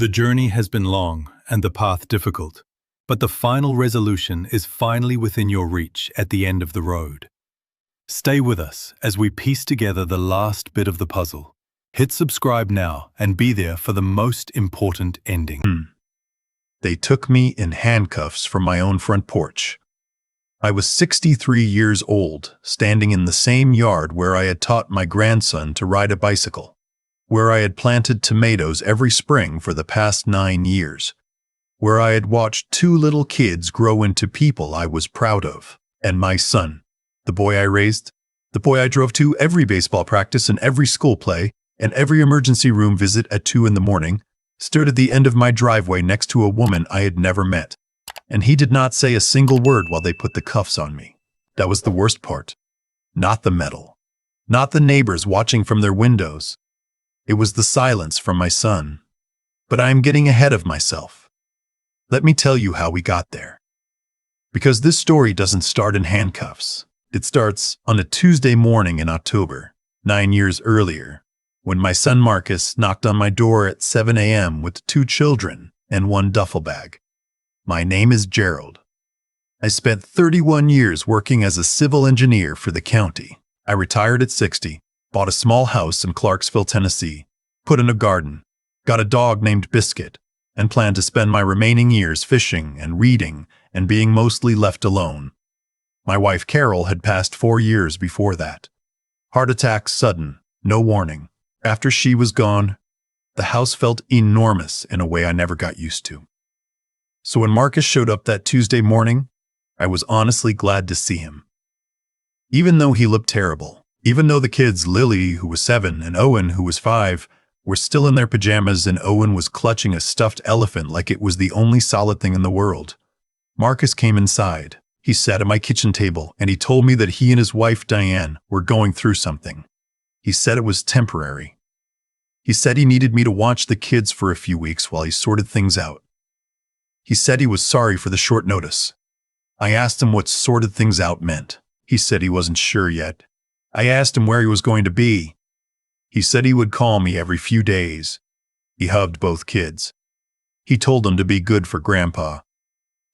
The journey has been long and the path difficult, but the final resolution is finally within your reach at the end of the road. Stay with us as we piece together the last bit of the puzzle. Hit subscribe now and be there for the most important ending. They took me in handcuffs from my own front porch. I was 63 years old, standing in the same yard where I had taught my grandson to ride a bicycle, where I had planted tomatoes every spring for the past 9 years, where I had watched 2 little kids grow into people I was proud of, and my son, the boy I raised, the boy I drove to every baseball practice and every school play and every emergency room visit at 2 in the morning, stood at the end of my driveway next to a woman I had never met. And he did not say a single word while they put the cuffs on me. That was the worst part. Not the metal. Not the neighbors watching from their windows. It was the silence from my son. But I am getting ahead of myself. Let me tell you how we got there. Because this story doesn't start in handcuffs. It starts on a Tuesday morning in October, 9 years earlier, when my son Marcus knocked on my door at 7 a.m. with 2 children and 1 duffel bag. My name is Gerald. I spent 31 years working as a civil engineer for the county. I retired at 60, bought a small house in Clarksville, Tennessee, put in a garden, got a dog named Biscuit, and planned to spend my remaining years fishing and reading and being mostly left alone. My wife Carol had passed 4 years before that. Heart attack sudden, no warning. After she was gone, the house felt enormous in a way I never got used to. So when Marcus showed up that Tuesday morning, I was honestly glad to see him. Even though he looked terrible, even though the kids, Lily, who was 7, and Owen, who was 5, were still in their pajamas and Owen was clutching a stuffed elephant like it was the only solid thing in the world, Marcus came inside. He sat at my kitchen table and he told me that he and his wife, Diane, were going through something. He said it was temporary. He said he needed me to watch the kids for a few weeks while he sorted things out. He said he was sorry for the short notice. I asked him what sorted things out meant. He said he wasn't sure yet. I asked him where he was going to be. He said he would call me every few days. He hugged both kids. He told them to be good for Grandpa.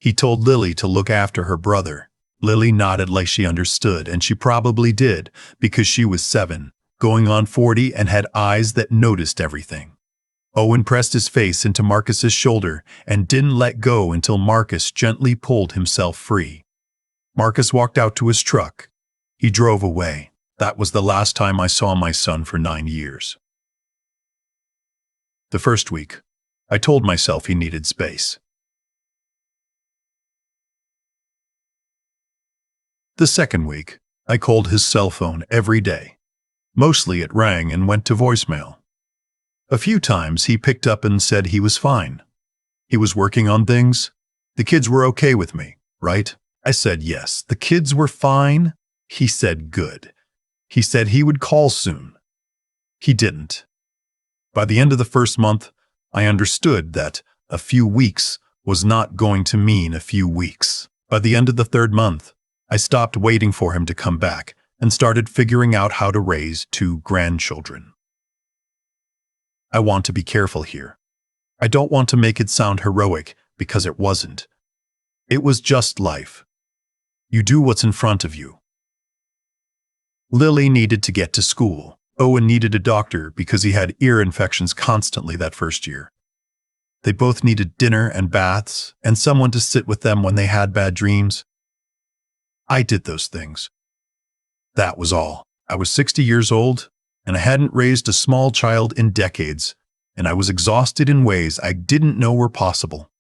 He told Lily to look after her brother. Lily nodded like she understood, and she probably did, because she was 7, going on 40, and had eyes that noticed everything. Owen pressed his face into Marcus's shoulder and didn't let go until Marcus gently pulled himself free. Marcus walked out to his truck. He drove away. That was the last time I saw my son for 9 years. The first week, I told myself he needed space. The second week, I called his cell phone every day. Mostly it rang and went to voicemail. A few times he picked up and said he was fine. He was working on things. The kids were okay with me, right? I said yes. The kids were fine. He said good. He said he would call soon. He didn't. By the end of the first month, I understood that a few weeks was not going to mean a few weeks. By the end of the 3rd month, I stopped waiting for him to come back and started figuring out how to raise 2 grandchildren. I want to be careful here. I don't want to make it sound heroic because it wasn't. It was just life. You do what's in front of you. Lily needed to get to school. Owen needed a doctor because he had ear infections constantly that first year. They both needed dinner and baths and someone to sit with them when they had bad dreams. I did those things. That was all. I was 60 years old, and I hadn't raised a small child in decades, and I was exhausted in ways I didn't know were possible.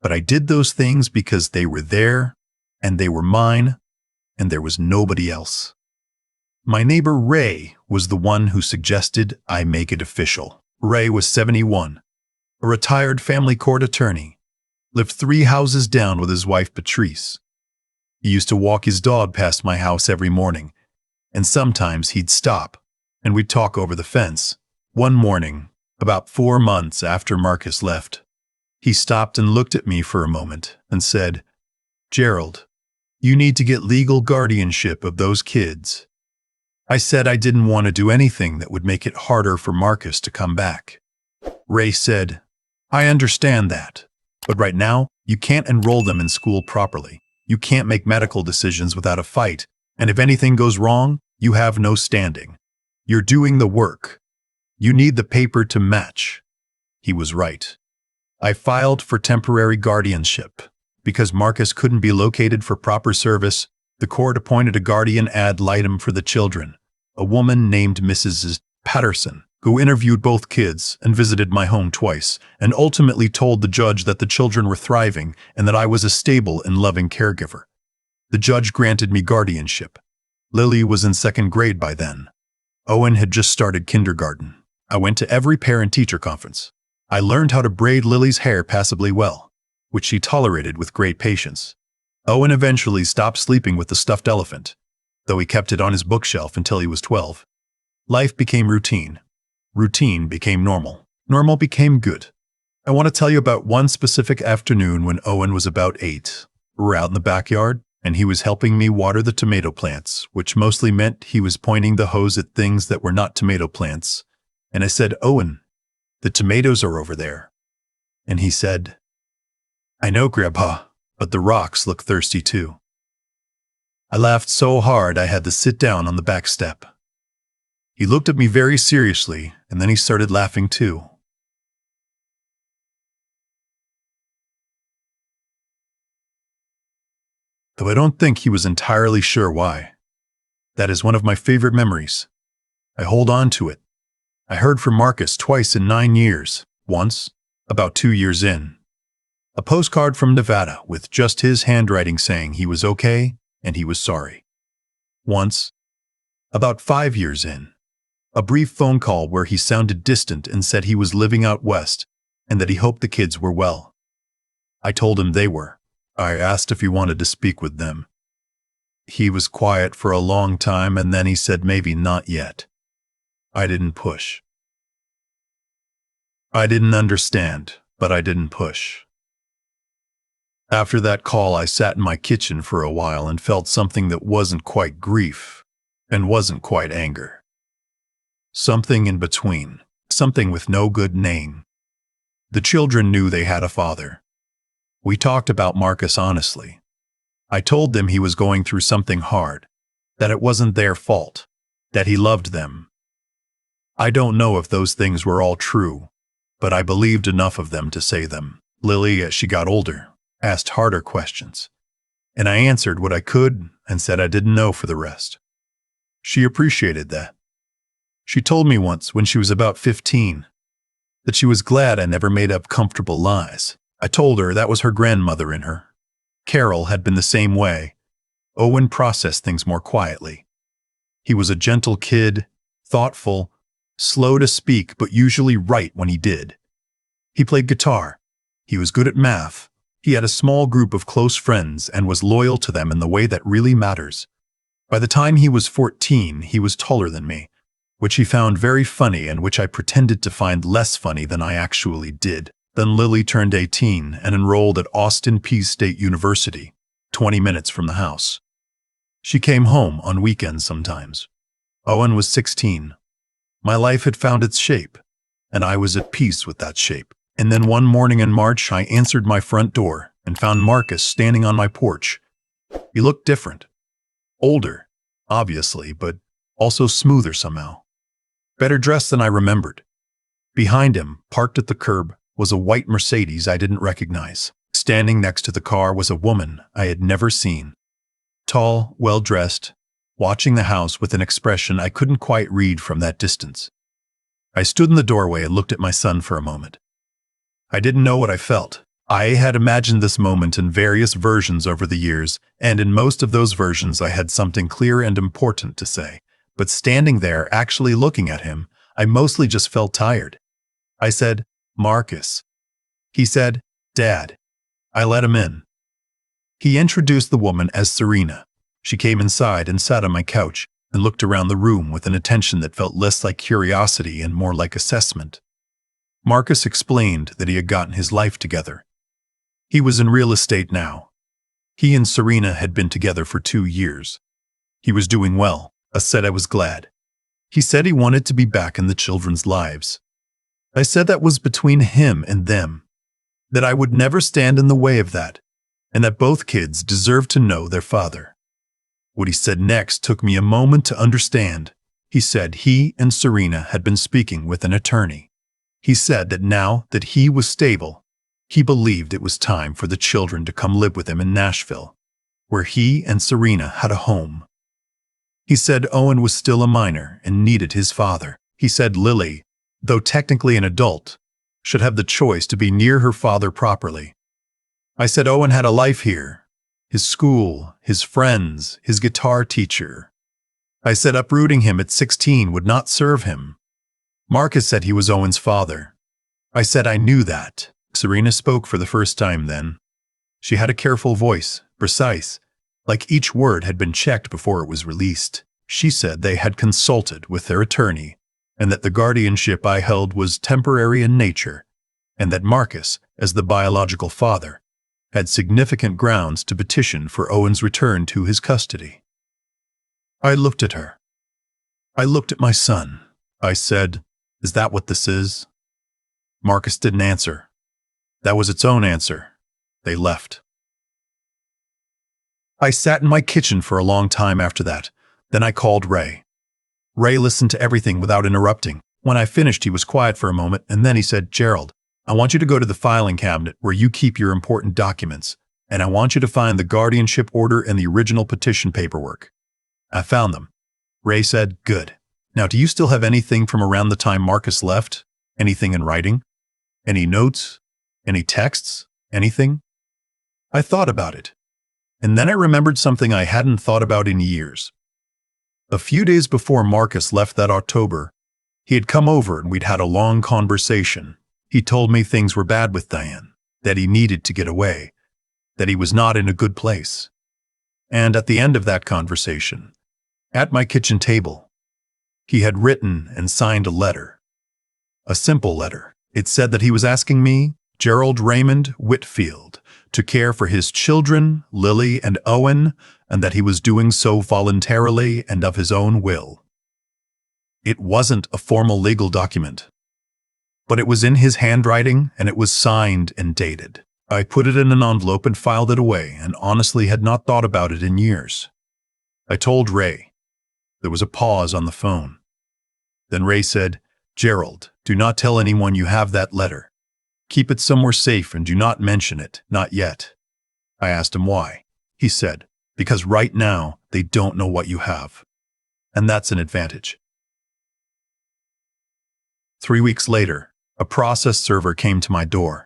But I did those things because they were there, and they were mine, and there was nobody else. My neighbor Ray was the one who suggested I make it official. Ray was 71, a retired family court attorney, lived 3 houses down with his wife Patrice. He used to walk his dog past my house every morning, and sometimes he'd stop, and we'd talk over the fence. One morning, about 4 months after Marcus left, he stopped and looked at me for a moment and said, "Gerald, you need to get legal guardianship of those kids." I said I didn't want to do anything that would make it harder for Marcus to come back. Ray said, I understand that. But right now, you can't enroll them in school properly. You can't make medical decisions without a fight. And if anything goes wrong, you have no standing. You're doing the work. You need the paper to match. He was right. I filed for temporary guardianship. Because Marcus couldn't be located for proper service, the court appointed a guardian ad litem for the children, a woman named Mrs. Patterson, who interviewed both kids and visited my home twice, and ultimately told the judge that the children were thriving and that I was a stable and loving caregiver. The judge granted me guardianship. Lily was in second grade by then. Owen had just started kindergarten. I went to every parent-teacher conference. I learned how to braid Lily's hair passably well, which she tolerated with great patience. Owen eventually stopped sleeping with the stuffed elephant, though he kept it on his bookshelf until he was 12. Life became routine. Routine became normal. Normal became good. I want to tell you about one specific afternoon when Owen was about 8. We were out in the backyard, and he was helping me water the tomato plants, which mostly meant he was pointing the hose at things that were not tomato plants. And I said, "Owen, the tomatoes are over there." And he said, "I know, Grandpa, but the rocks look thirsty too." I laughed so hard I had to sit down on the back step. He looked at me very seriously, and then he started laughing too. Though I don't think he was entirely sure why. That is one of my favorite memories. I hold on to it. I heard from Marcus twice in 9 years, once, about 2 years in. A postcard from Nevada with just his handwriting saying he was okay and he was sorry. Once, about 5 years in. A brief phone call where he sounded distant and said he was living out west and that he hoped the kids were well. I told him they were. I asked if he wanted to speak with them. He was quiet for a long time and then he said maybe not yet. I didn't push. I didn't understand, but I didn't push. After that call, I sat in my kitchen for a while and felt something that wasn't quite grief and wasn't quite anger. Something in between, something with no good name. The children knew they had a father. We talked about Marcus honestly. I told them he was going through something hard, that it wasn't their fault, that he loved them. I don't know if those things were all true, but I believed enough of them to say them. Lily, as she got older, asked harder questions, and I answered what I could and said I didn't know for the rest. She appreciated that. She told me once, when she was about 15, that she was glad I never made up comfortable lies. I told her that was her grandmother in her. Carol had been the same way. Owen processed things more quietly. He was a gentle kid, thoughtful, slow to speak, but usually right when he did. He played guitar. He was good at math. He had a small group of close friends and was loyal to them in the way that really matters. By the time he was 14, he was taller than me, which he found very funny and which I pretended to find less funny than I actually did. Then Lily turned 18 and enrolled at Austin Peay State University, 20 minutes from the house. She came home on weekends sometimes. Owen was 16. My life had found its shape, and I was at peace with that shape. And then one morning in March, I answered my front door and found Marcus standing on my porch. He looked different. Older, obviously, but also smoother somehow. Better dressed than I remembered. Behind him, parked at the curb, was a white Mercedes I didn't recognize. Standing next to the car was a woman I had never seen. Tall, well-dressed, watching the house with an expression I couldn't quite read from that distance. I stood in the doorway and looked at my son for a moment. I didn't know what I felt. I had imagined this moment in various versions over the years, and in most of those versions I had something clear and important to say. But standing there, actually looking at him, I mostly just felt tired. I said, "Marcus." He said, "Dad." I let him in. He introduced the woman as Serena. She came inside and sat on my couch and looked around the room with an attention that felt less like curiosity and more like assessment. Marcus explained that he had gotten his life together. He was in real estate now. He and Serena had been together for 2 years. He was doing well. I said I was glad. He said he wanted to be back in the children's lives. I said that was between him and them, that I would never stand in the way of that, and that both kids deserved to know their father. What he said next took me a moment to understand. He said he and Serena had been speaking with an attorney. He said that now that he was stable, he believed it was time for the children to come live with him in Nashville, where he and Serena had a home. He said Owen was still a minor and needed his father. He said Lily, though technically an adult, should have the choice to be near her father properly. I said Owen had a life here, his school, his friends, his guitar teacher. I said uprooting him at 16 would not serve him. Marcus said he was Owen's father. I said I knew that. Serena spoke for the first time then. She had a careful voice, precise, like each word had been checked before it was released. She said they had consulted with their attorney, and that the guardianship I held was temporary in nature, and that Marcus, as the biological father, had significant grounds to petition for Owen's return to his custody. I looked at her. I looked at my son. I said, "Is that what this is?" Marcus didn't answer. That was its own answer. They left. I sat in my kitchen for a long time after that. Then I called Ray. Ray listened to everything without interrupting. When I finished, he was quiet for a moment, and then he said, "Gerald, I want you to go to the filing cabinet where you keep your important documents, and I want you to find the guardianship order and the original petition paperwork." I found them. Ray said, "Good. Now, do you still have anything from around the time Marcus left? Anything in writing? Any notes? Any texts? Anything?" I thought about it. And then I remembered something I hadn't thought about in years. A few days before Marcus left that October, he had come over and we'd had a long conversation. He told me things were bad with Diane, that he needed to get away, that he was not in a good place. And at the end of that conversation, at my kitchen table, he had written and signed a letter. A simple letter. It said that he was asking me, Gerald Raymond Whitfield, to care for his children, Lily and Owen, and that he was doing so voluntarily and of his own will. It wasn't a formal legal document, but it was in his handwriting and it was signed and dated. I put it in an envelope and filed it away and honestly had not thought about it in years. I told Ray. There was a pause on the phone. Then Ray said, "Gerald, do not tell anyone you have that letter. Keep it somewhere safe and do not mention it, not yet." I asked him why. He said, "Because right now they don't know what you have. And that's an advantage." 3 weeks later, a process server came to my door.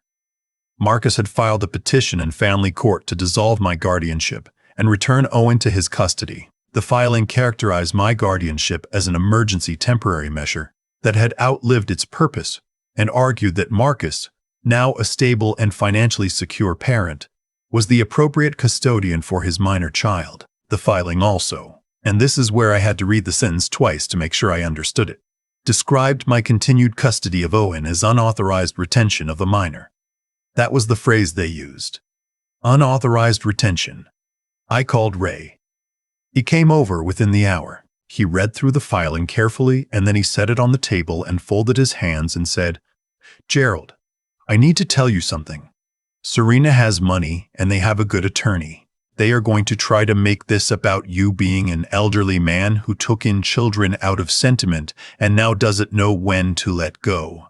Marcus had filed a petition in family court to dissolve my guardianship and return Owen to his custody. The filing characterized my guardianship as an emergency temporary measure that had outlived its purpose and argued that Marcus, now a stable and financially secure parent, was the appropriate custodian for his minor child. The filing also, and this is where I had to read the sentence twice to make sure I understood it, described my continued custody of Owen as unauthorized retention of a minor. That was the phrase they used. Unauthorized retention. I called Ray. He came over within the hour. He read through the filing carefully and then he set it on the table and folded his hands and said, "Gerald, I need to tell you something. Serena has money and they have a good attorney. They are going to try to make this about you being an elderly man who took in children out of sentiment and now doesn't know when to let go."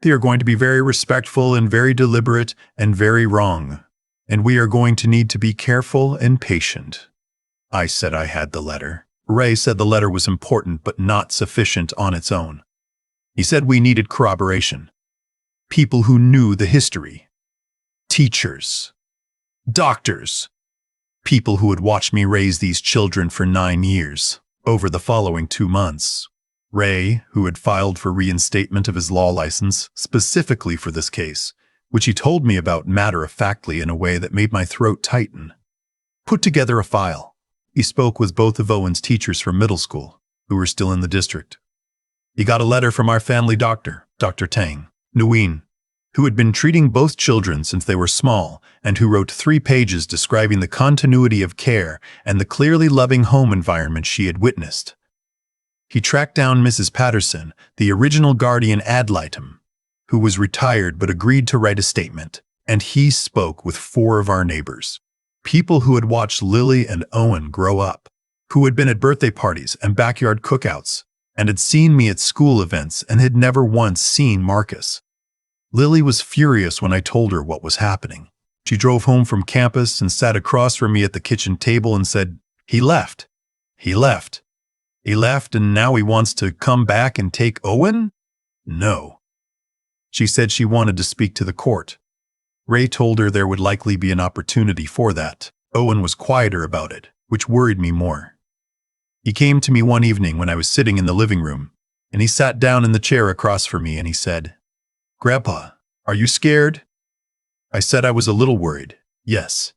They are going to be very respectful and very deliberate and very wrong, and we are going to need to be careful and patient. I said I had the letter. Ray said the letter was important but not sufficient on its own. He said we needed corroboration. People who knew the history. Teachers. Doctors. People who had watched me raise these children for 9 years, over the following 2 months. Ray, who had filed for reinstatement of his law license specifically for this case, which he told me about matter-of-factly in a way that made my throat tighten, put together a file. He spoke with both of Owen's teachers from middle school, who were still in the district. He got a letter from our family doctor, Dr. Tang Nguyen, who had been treating both children since they were small and who wrote 3 pages describing the continuity of care and the clearly loving home environment she had witnessed. He tracked down Mrs. Patterson, the original guardian ad litem, who was retired but agreed to write a statement, and he spoke with 4 of our neighbors, people who had watched Lily and Owen grow up, who had been at birthday parties and backyard cookouts, and had seen me at school events and had never once seen Marcus. Lily was furious when I told her what was happening. She drove home from campus and sat across from me at the kitchen table and said, "He left. He left. He left and now he wants to come back and take Owen? No." She said she wanted to speak to the court. Ray told her there would likely be an opportunity for that. Owen was quieter about it, which worried me more. He came to me one evening when I was sitting in the living room, and he sat down in the chair across from me and he said, "Grandpa, are you scared?" I said I was a little worried. Yes.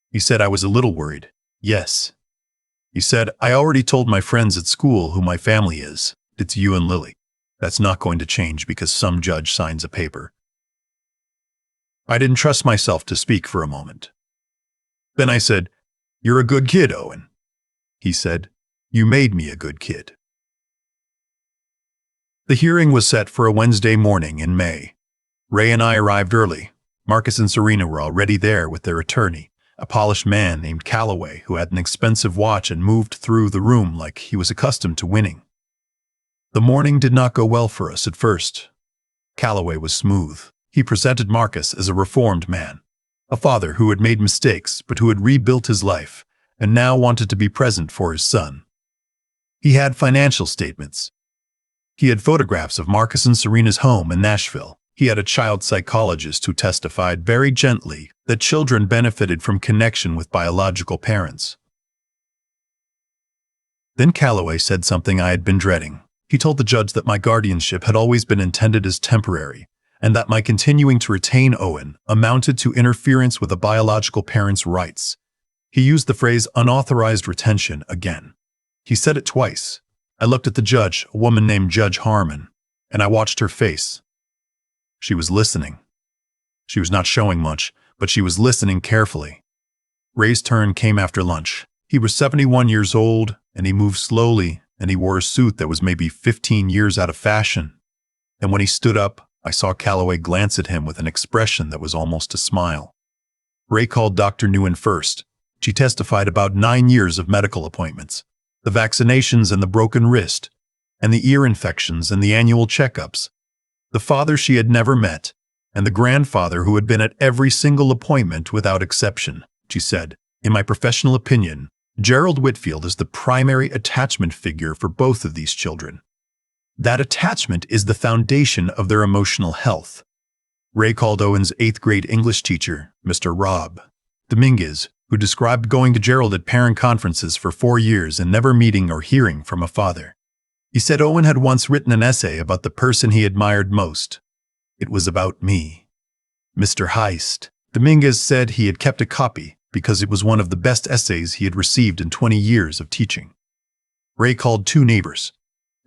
He said I was a little worried. Yes. He said, "I already told my friends at school who my family is. It's you and Lily. That's not going to change because some judge signs a paper." I didn't trust myself to speak for a moment. Then I said, "You're a good kid, Owen." He said, "You made me a good kid." The hearing was set for a Wednesday morning in May. Ray and I arrived early. Marcus and Serena were already there with their attorney, a polished man named Calloway who had an expensive watch and moved through the room like he was accustomed to winning. The morning did not go well for us at first. Calloway was smooth. He presented Marcus as a reformed man, a father who had made mistakes but who had rebuilt his life and now wanted to be present for his son. He had financial statements. He had photographs of Marcus and Serena's home in Nashville. He had a child psychologist who testified very gently that children benefited from connection with biological parents. Then Calloway said something I had been dreading. He told the judge that my guardianship had always been intended as temporary, and that my continuing to retain Owen amounted to interference with a biological parent's rights. He used the phrase unauthorized retention again. He said it twice. I looked at the judge, a woman named Judge Harmon, and I watched her face. She was listening. She was not showing much, but she was listening carefully. Ray's turn came after lunch. He was 71 years old, and he moved slowly, and he wore a suit that was maybe 15 years out of fashion. And when he stood up, I saw Calloway glance at him with an expression that was almost a smile. Ray called Dr. Nguyen first. She testified about 9 years of medical appointments, the vaccinations and the broken wrist, and the ear infections and the annual checkups, the father she had never met, and the grandfather who had been at every single appointment without exception. She said, "In my professional opinion, Gerald Whitfield is the primary attachment figure for both of these children. That attachment is the foundation of their emotional health." Ray called Owen's 8th grade English teacher, Mr. Rob Dominguez, who described going to Gerald at parent conferences for 4 years and never meeting or hearing from a father. He said Owen had once written an essay about the person he admired most. It was about me. Mr. Heist. Dominguez said he had kept a copy because it was one of the best essays he had received in 20 years of teaching. Ray called 2 neighbors.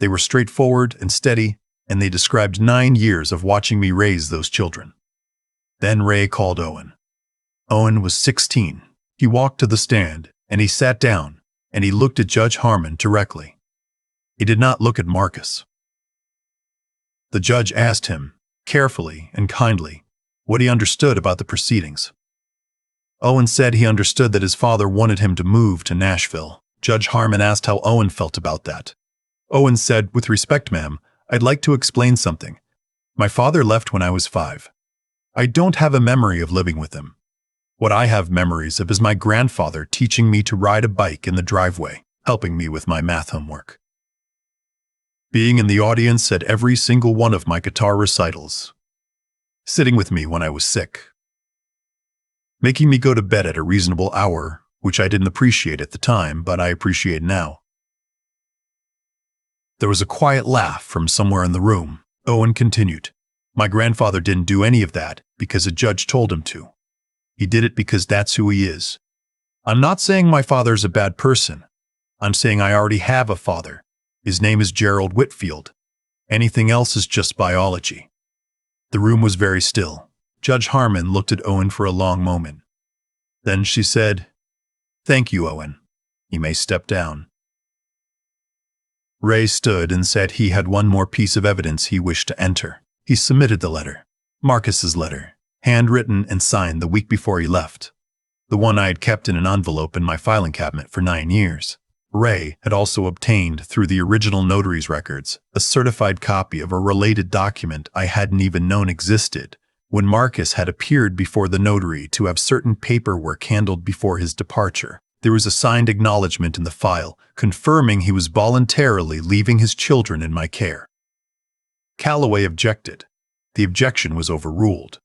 They were straightforward and steady, and they described 9 years of watching me raise those children. Then Ray called Owen. Owen was 16. He walked to the stand, and he sat down, and he looked at Judge Harmon directly. He did not look at Marcus. The judge asked him, carefully and kindly, what he understood about the proceedings. Owen said he understood that his father wanted him to move to Nashville. Judge Harmon asked how Owen felt about that. Owen said, "With respect, ma'am, I'd like to explain something. My father left when I was 5. I don't have a memory of living with him. What I have memories of is my grandfather teaching me to ride a bike in the driveway, helping me with my math homework. Being in the audience at every single one of my guitar recitals. Sitting with me when I was sick. Making me go to bed at a reasonable hour, which I didn't appreciate at the time, but I appreciate now." There was a quiet laugh from somewhere in the room. Owen continued, "My grandfather didn't do any of that because a judge told him to. He did it because that's who he is. I'm not saying my father's a bad person. I'm saying I already have a father. His name is Gerald Whitfield. Anything else is just biology." The room was very still. Judge Harmon looked at Owen for a long moment. Then she said, "Thank you, Owen. You may step down." Ray stood and said he had one more piece of evidence he wished to enter. He submitted the letter. Marcus's letter, handwritten and signed the week before he left. The one I had kept in an envelope in my filing cabinet for 9 years. Ray had also obtained, through the original notary's records, a certified copy of a related document I hadn't even known existed, when Marcus had appeared before the notary to have certain paperwork handled before his departure. There was a signed acknowledgement in the file, confirming he was voluntarily leaving his children in my care. Calloway objected. The objection was overruled.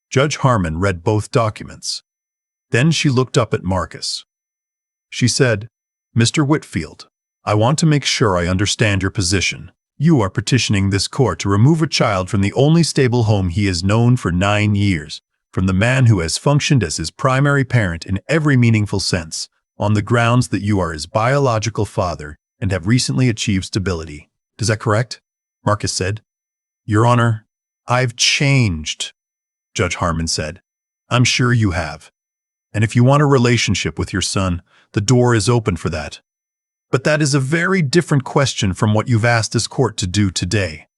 Judge Harmon read both documents. Then she looked up at Marcus. She said, "Mr. Whitfield, I want to make sure I understand your position. You are petitioning this court to remove a child from the only stable home he has known for 9 years, from the man who has functioned as his primary parent in every meaningful sense, on the grounds that you are his biological father and have recently achieved stability. Is that correct?" Marcus said. "Your Honor, I've changed," Judge Harmon said. "I'm sure you have. And if you want a relationship with your son, the door is open for that. But that is a very different question from what you've asked this court to do today."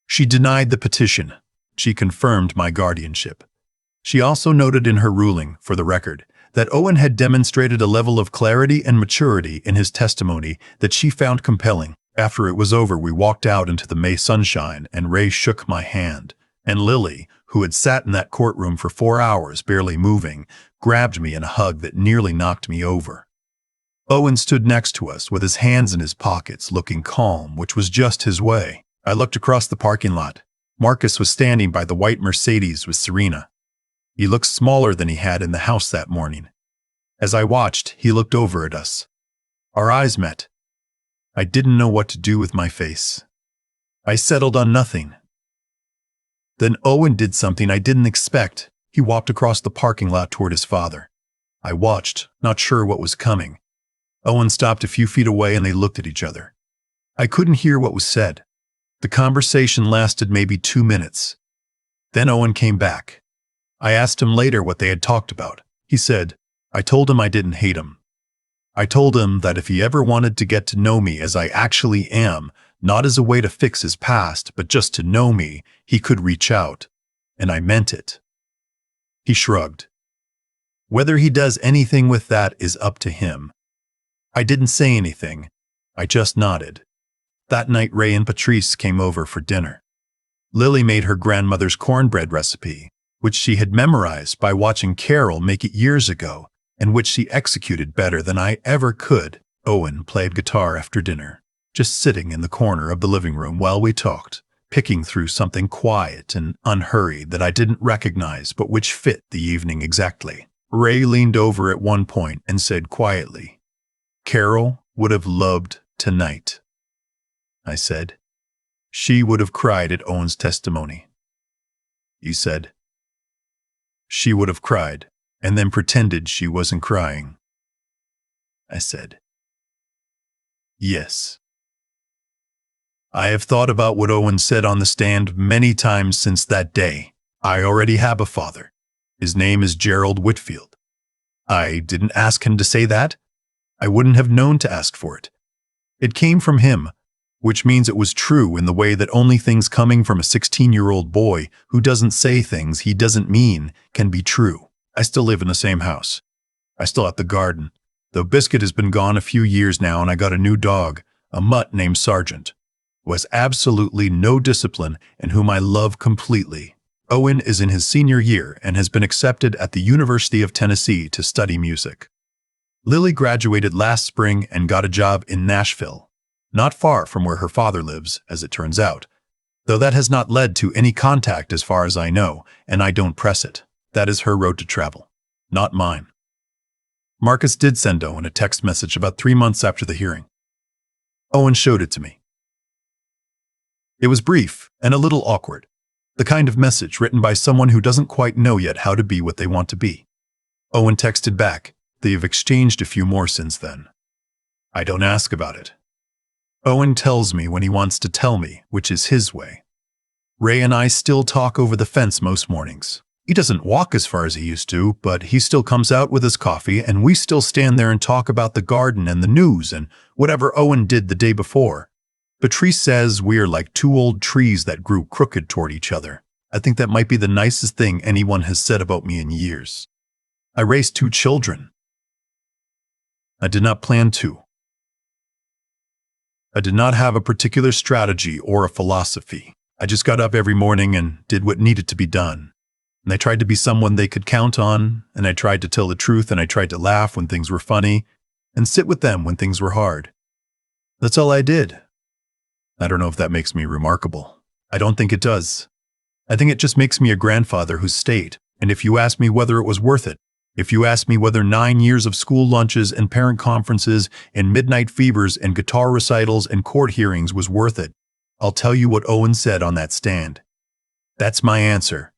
She denied the petition. She confirmed my guardianship. She also noted in her ruling, for the record, that Owen had demonstrated a level of clarity and maturity in his testimony that she found compelling. After it was over, we walked out into the May sunshine, and Ray shook my hand, and Lily, who had sat in that courtroom for 4 hours, barely moving, grabbed me in a hug that nearly knocked me over. Owen stood next to us with his hands in his pockets, looking calm, which was just his way. I looked across the parking lot. Marcus was standing by the white Mercedes with Serena. He looked smaller than he had in the house that morning. As I watched, he looked over at us. Our eyes met. I didn't know what to do with my face. I settled on nothing. Then Owen did something I didn't expect. He walked across the parking lot toward his father. I watched, not sure what was coming. Owen stopped a few feet away and they looked at each other. I couldn't hear what was said. The conversation lasted maybe 2 minutes. Then Owen came back. I asked him later what they had talked about. He said, "I told him I didn't hate him. I told him that if he ever wanted to get to know me as I actually am, not as a way to fix his past, but just to know me, he could reach out. And I meant it." He shrugged. "Whether he does anything with that is up to him." I didn't say anything. I just nodded. That night, Ray and Patrice came over for dinner. Lily made her grandmother's cornbread recipe, which she had memorized by watching Carol make it years ago, and which she executed better than I ever could. Owen played guitar after dinner, just sitting in the corner of the living room while we talked, picking through something quiet and unhurried that I didn't recognize but which fit the evening exactly. Ray leaned over at one point and said quietly, "Carol would have loved tonight." I said, "She would have cried at Owen's testimony." You said, "She would have cried, and then pretended she wasn't crying." I said, "Yes." I have thought about what Owen said on the stand many times since that day. I already have a father. His name is Gerald Whitfield. I didn't ask him to say that. I wouldn't have known to ask for it. It came from him, which means it was true in the way that only things coming from a 16-year-old boy who doesn't say things he doesn't mean can be true. I still live in the same house. I still have the garden, though Biscuit has been gone a few years now, and I got a new dog, a mutt named Sergeant, who has absolutely no discipline and whom I love completely. Owen is in his senior year and has been accepted at the University of Tennessee to study music. Lily graduated last spring and got a job in Nashville, not far from where her father lives, as it turns out, though that has not led to any contact as far as I know, and I don't press it. That is her road to travel, not mine. Marcus did send Owen a text message about 3 months after the hearing. Owen showed it to me. It was brief and a little awkward, the kind of message written by someone who doesn't quite know yet how to be what they want to be. Owen texted back. They have exchanged a few more since then. I don't ask about it. Owen tells me when he wants to tell me, which is his way. Ray and I still talk over the fence most mornings. He doesn't walk as far as he used to, but he still comes out with his coffee, and we still stand there and talk about the garden and the news and whatever Owen did the day before. Patrice says we are like two old trees that grew crooked toward each other. I think that might be the nicest thing anyone has said about me in years. I raised 2 children. I did not plan to. I did not have a particular strategy or a philosophy. I just got up every morning and did what needed to be done. And I tried to be someone they could count on, and I tried to tell the truth, and I tried to laugh when things were funny, and sit with them when things were hard. That's all I did. I don't know if that makes me remarkable. I don't think it does. I think it just makes me a grandfather who stayed, and if you ask me whether it was worth it, if you ask me whether 9 years of school lunches and parent conferences and midnight fevers and guitar recitals and court hearings was worth it, I'll tell you what Owen said on that stand. That's my answer.